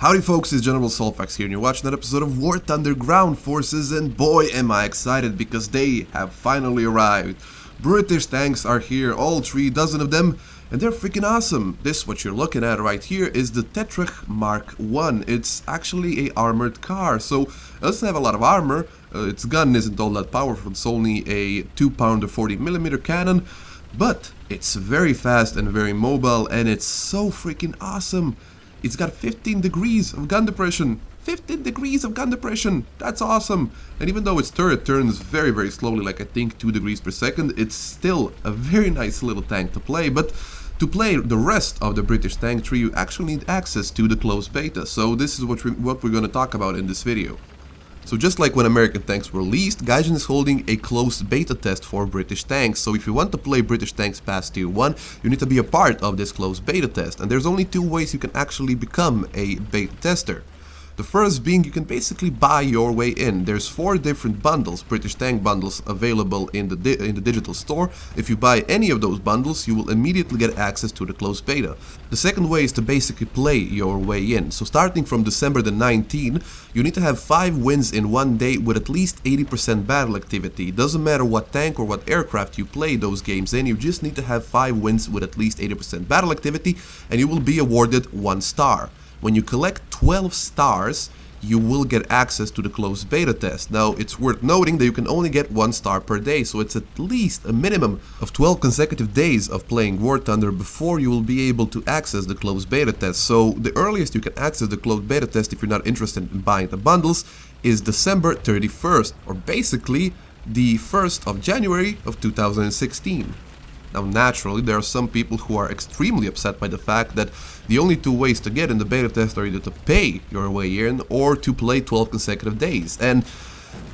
Howdy folks, it's General Soulfax here and you're watching an episode of War Thunder Ground Forces, and boy am I excited because they have finally arrived. British tanks are here, all 3 dozen of them, and they're freaking awesome. This, what you're looking at right here, is the Tetrich Mark I. It's actually a armored car, so it doesn't have a lot of armor, its gun isn't all that powerful, it's only a 2-pounder 40mm cannon, but it's very fast and very mobile, and it's so freaking awesome. It's got 15 degrees of gun depression. 15 degrees of gun depression! That's awesome! And even though its turret turns very, very slowly, like I think 2 degrees per second, it's still a very nice little tank to play. But to play the rest of the British tank tree, you actually need access to the closed beta. So this is what we're going to talk about in this video. So just like when American tanks were released, Gaijin is holding a closed beta test for British tanks. So if you want to play British tanks past tier 1, you need to be a part of this closed beta test. And there's only 2 ways you can actually become a beta tester. The first being you can basically buy your way in. There's 4 different bundles, British tank bundles, available in the digital store. If you buy any of those bundles, you will immediately get access to the closed beta. The second way is to basically play your way in. So starting from December the 19th, you need to have 5 wins in 1 day with at least 80% battle activity. It doesn't matter what tank or what aircraft you play those games in, you just need to have 5 wins with at least 80% battle activity and you will be awarded 1 star. When you collect 12 stars, you will get access to the closed beta test. Now, it's worth noting that you can only get 1 star per day, so it's at least a minimum of 12 consecutive days of playing War Thunder before you will be able to access the closed beta test. So the earliest you can access the closed beta test, if you're not interested in buying the bundles, is December 31st, or basically the 1st of January of 2016. Now naturally, there are some people who are extremely upset by the fact that the only 2 ways to get in the beta test are either to pay your way in or to play 12 consecutive days. And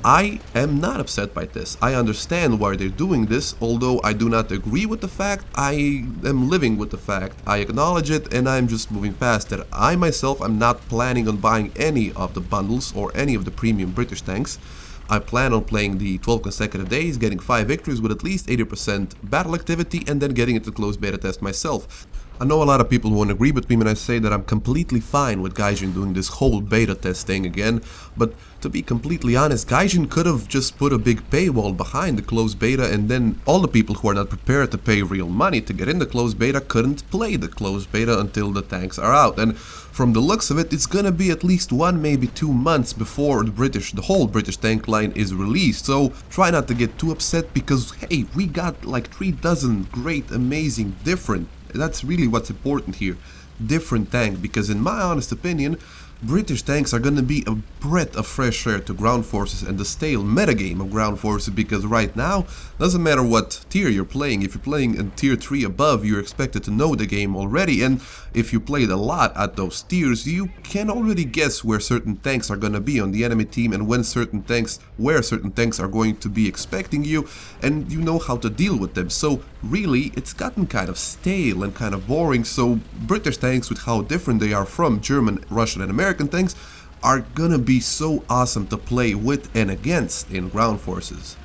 I am not upset by this. I understand why they're doing this, although I do not agree with the fact. I am living with the fact. I acknowledge it and I'm just moving past it. I myself am not planning on buying any of the bundles or any of the premium British tanks. I plan on playing the 12 consecutive days, getting 5 victories with at least 80% battle activity, and then getting into the closed beta test myself. I know a lot of people won't agree with me when I say that I'm completely fine with Gaijin doing this whole beta test thing again, but to be completely honest, Gaijin could have just put a big paywall behind the closed beta, and then all the people who are not prepared to pay real money to get in the closed beta couldn't play the closed beta until the tanks are out. And from the looks of it, it's gonna be at least 1, maybe 2 months before the whole British tank line is released. So try not to get too upset because hey, we got like 3 dozen great, amazing, different. That's really what's important here. Different tank, because in my honest opinion, British tanks are gonna be a breath of fresh air to ground forces and the stale metagame of ground forces, because right now, doesn't matter what tier you're playing, if you're playing in tier 3 above, you're expected to know the game already, and if you played a lot at those tiers, you can already guess where certain tanks are gonna be on the enemy team and where certain tanks are going to be expecting you, and you know how to deal with them. So really, it's gotten kind of stale and kind of boring, so British tanks, with how different they are from German, Russian and American tanks, are gonna be so awesome to play with and against in ground forces.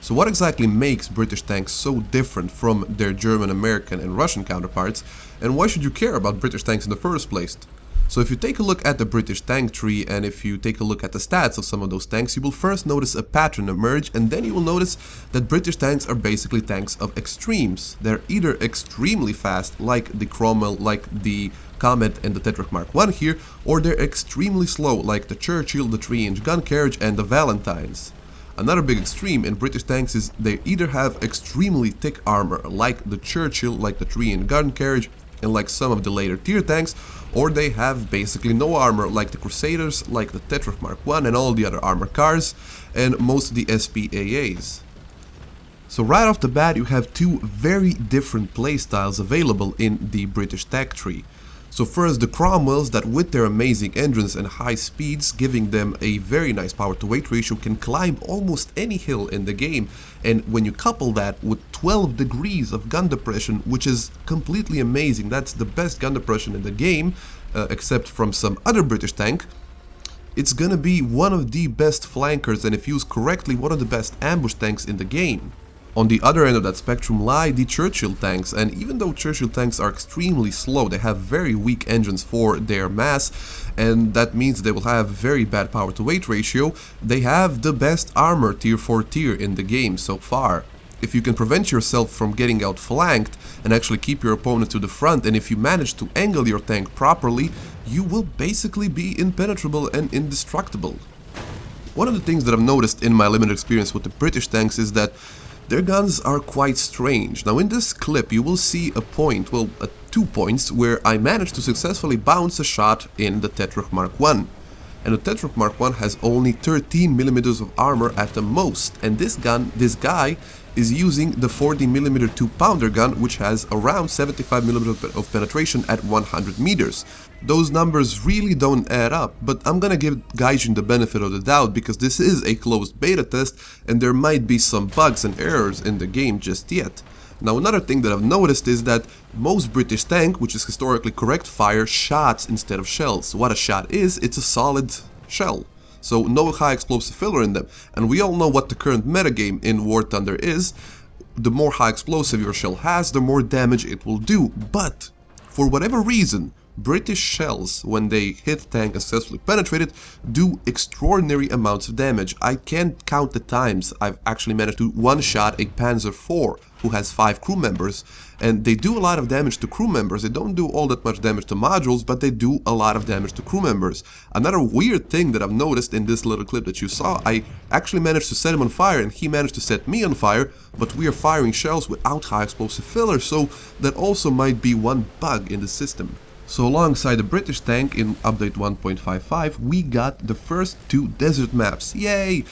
So what exactly makes British tanks so different from their German, American and Russian counterparts, and why should you care about British tanks in the first place? So if you take a look at the British tank tree and if you take a look at the stats of some of those tanks, you will first notice a pattern emerge, and then you will notice that British tanks are basically tanks of extremes. They're either extremely fast, like the Cromwell, like the Comet and the Tetrich Mark I here, or they're extremely slow, like the Churchill, the 3-inch gun carriage and the Valentines. Another big extreme in British tanks is they either have extremely thick armor, like the Churchill, like the 3-inch gun carriage, and like some of the later tier tanks, or they have basically no armor, like the Crusaders, like the Tetrich Mark I and all the other armor cars, and most of the SPAAs. So right off the bat, you have 2 very different playstyles available in the British tank tree. So first, the Cromwells, that with their amazing engines and high speeds, giving them a very nice power to weight ratio, can climb almost any hill in the game. And when you couple that with 12 degrees of gun depression, which is completely amazing, that's the best gun depression in the game, except from some other British tank, it's gonna be one of the best flankers, and if used correctly, one of the best ambush tanks in the game. On the other end of that spectrum lie the Churchill tanks, and even though Churchill tanks are extremely slow, they have very weak engines for their mass, and that means they will have very bad power to weight ratio. They have the best armor tier for tier in the game so far. If you can prevent yourself from getting outflanked and actually keep your opponent to the front, and if you manage to angle your tank properly, you will basically be impenetrable and indestructible. One of the things that I've noticed in my limited experience with the British tanks is that their guns are quite strange. Now in this clip you will see a point, well, 2 points, where I managed to successfully bounce a shot in the Tetrarch Mark I. And the Tetrarch Mark I has only 13mm of armor at the most, and this guy is using the 40mm 2-pounder gun, which has around 75mm of penetration at 100 meters. Those numbers really don't add up, but I'm gonna give Gaijin the benefit of the doubt because this is a closed beta test and there might be some bugs and errors in the game just yet. Now another thing that I've noticed is that most British tank, which is historically correct, fire shots instead of shells. What a shot is, it's a solid shell. So no high explosive filler in them, and we all know what the current metagame in War Thunder is. The more high explosive your shell has, the more damage it will do, but for whatever reason, British shells, when they hit tank and successfully penetrate it, do extraordinary amounts of damage. I can't count the times I've actually managed to one-shot a Panzer IV who has 5 crew members, and they do a lot of damage to crew members. They don't do all that much damage to modules, but they do a lot of damage to crew members. Another weird thing that I've noticed in this little clip that you saw, I actually managed to set him on fire and he managed to set me on fire, but we are firing shells without high explosive filler, so that also might be one bug in the system. So alongside the British tank in update 1.55, we got the first 2 desert maps. Yay!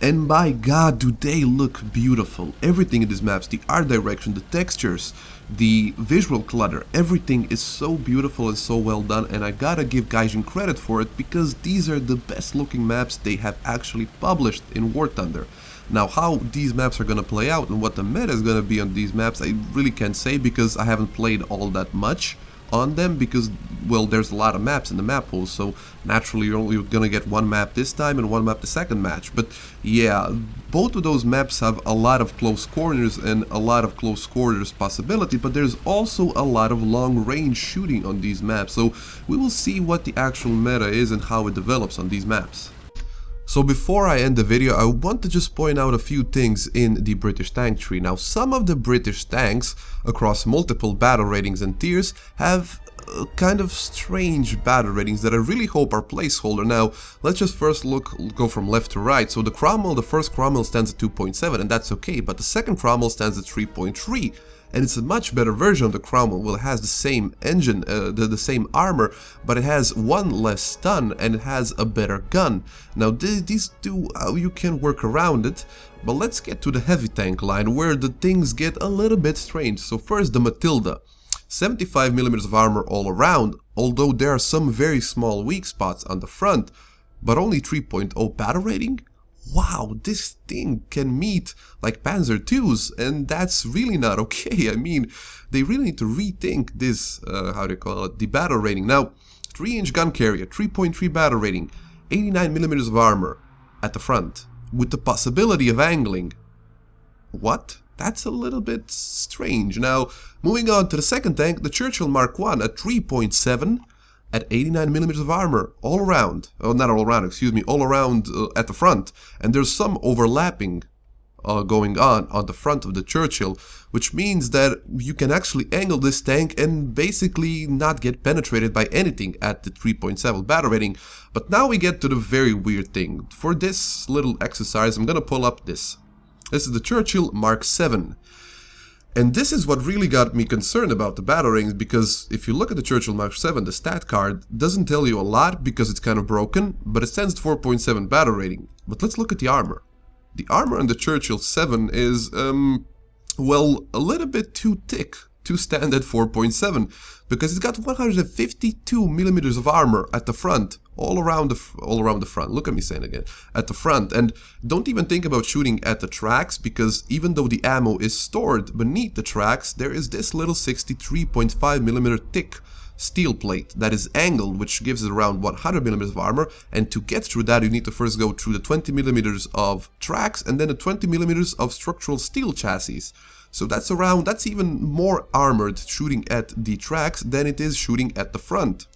And by god, do they look beautiful. Everything in these maps, the art direction, the textures, the visual clutter, everything is so beautiful and so well done, and I gotta give Gaijin credit for it because these are the best looking maps they have actually published in War Thunder. Now how these maps are gonna play out and what the meta is gonna be on these maps, I really can't say because I haven't played all that much on them because, well, there's a lot of maps in the map pool, so naturally you're only gonna get one map this time and one map the second match. But yeah, both of those maps have a lot of close corners and a lot of close quarters possibility, but there's also a lot of long range shooting on these maps, so we will see what the actual meta is and how it develops on these maps. So before I end the video, I want to just point out a few things in the British tank tree. Now, some of the British tanks across multiple battle ratings and tiers have kind of strange battle ratings that I really hope are placeholder. Now, let's just first go from left to right. So the Cromwell, the first Cromwell stands at 2.7 and that's okay, but the second Cromwell stands at 3.3. And it's a much better version of the Cromwell. Well, it has the same engine, the same armor, but it has one less stun and it has a better gun. Now these two, you can work around it, but let's get to the heavy tank line where the things get a little bit strange. So first the Matilda, 75mm of armor all around, although there are some very small weak spots on the front, but only 3.0 battle rating? Wow, this thing can meet like Panzer IIs, and that's really not okay. I mean, they really need to rethink this, how do you call it, the battle rating. Now, 3-inch gun carrier, 3.3 battle rating, 89mm of armor at the front, with the possibility of angling. What? That's a little bit strange. Now, moving on to the second tank, the Churchill Mark I at 3.7. at 89mm of armor, all around, oh, not all around, excuse me, all around at the front, and there's some overlapping going on the front of the Churchill, which means that you can actually angle this tank and basically not get penetrated by anything at the 3.7 battle rating. But now we get to the very weird thing. For this little exercise, I'm gonna pull up this. This is the Churchill Mark VII. And this is what really got me concerned about the battle ratings, because if you look at the Churchill Mark VII, the stat card doesn't tell you a lot because it's kind of broken, but it stands at 4.7 battle rating. But let's look at the armor. The armor on the Churchill 7 is, well, a little bit too thick to stand at 4.7, because it's got 152mm of armor at the front, all around the front. Look at me saying again, at the front. And don't even think about shooting at the tracks, because even though the ammo is stored beneath the tracks, there is this little 63.5mm thick steel plate that is angled, which gives it around 100mm of armor, and to get through that you need to first go through the 20mm of tracks and then the 20mm of structural steel chassis. So that's even more armored shooting at the tracks than it is shooting at the front.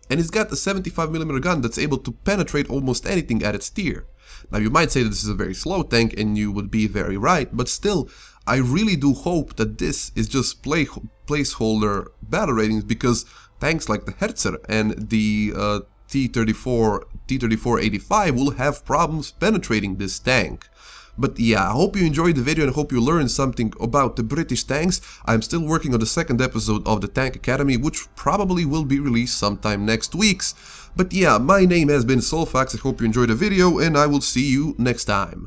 And it's got a 75mm gun that's able to penetrate almost anything at its tier. Now you might say that this is a very slow tank, and you would be very right, but still, I really do hope that this is just placeholder battle ratings, because tanks like the Herzer and the T-34-85 will have problems penetrating this tank. But yeah, I hope you enjoyed the video and I hope you learned something about the British tanks. I'm still working on the second episode of the Tank Academy, which probably will be released sometime next week. But yeah, my name has been Soulfax, I hope you enjoyed the video and I will see you next time.